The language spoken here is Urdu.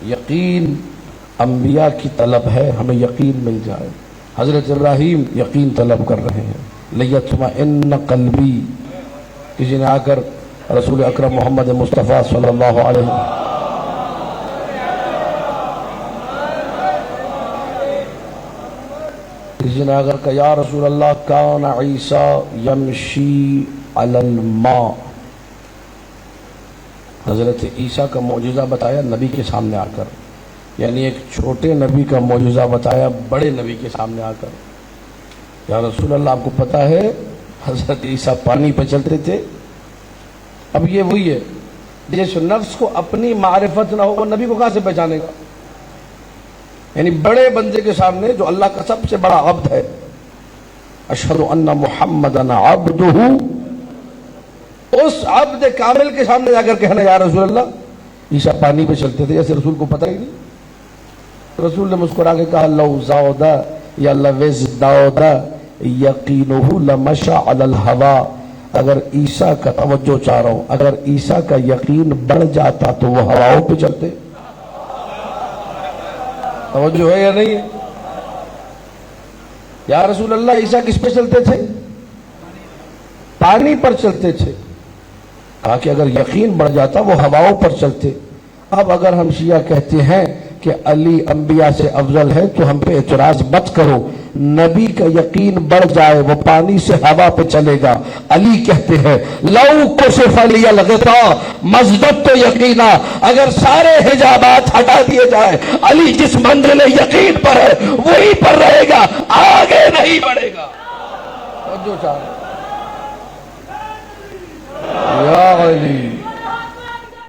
یقین انبیاء کی طلب ہے، ہمیں یقین مل جائے۔ حضرت ابراہیم یقین طلب کر رہے ہیں، لیطمئن قلبی۔ کسی نے آ کر رسول اکرم محمد مصطفیٰ صلی اللہ علیہ وسلم کسی نے اگر کہا یا رسول اللہ کان عیسیٰ یمشی علی الماء، حضرت عیسیٰ کا معجزہ بتایا نبی کے سامنے آ کر، یعنی ایک چھوٹے نبی کا معجزہ بتایا بڑے نبی کے سامنے آ کر۔ یا رسول اللہ آپ کو پتہ ہے حضرت عیسیٰ پانی پہ چلتے تھے۔ اب یہ وہی ہے، جس نفس کو اپنی معرفت نہ ہو وہ نبی کو کہاں سے پہچانے گا؟ یعنی بڑے بندے کے سامنے جو اللہ کا سب سے بڑا عبد ہے، اشہد ان محمدن عبدہ، اس عبد کامل کے سامنے جا کر کہنا یا رسول اللہ عیسیٰ پانی پہ چلتے تھے، جیسے رسول کو پتہ ہی نہیں۔ رسول نے مسکرا کے کہا لو زاؤدہ یا لوز داؤدہ یقینہ لمشى علی الہوا، اگر عیسیٰ کا توجہ چاہ رہا ہوں، اگر عیسیٰ کا یقین بڑھ جاتا تو وہ ہواؤں پہ چلتے۔ توجہ ہے یا نہیں ہے؟ یا رسول اللہ عیسیٰ کس پہ چلتے تھے؟ پانی پر چلتے تھے۔ کہا کہ اگر یقین بڑھ جاتا وہ ہواؤں پر چلتے۔ اب اگر ہم شیعہ کہتے ہیں کہ علی انبیاء سے افضل ہے تو ہم پہ اعتراض مت کرو، نبی کا یقین بڑھ جائے وہ پانی سے ہوا پہ چلے گا۔ علی کہتے ہیں لو کشف لی الغطاء مزددت یقینا، اگر سارے حجابات ہٹا دیے جائے علی جس منزل یقین پر ہے وہی پر رہے گا، آگے نہیں بڑھے گا۔ یا علی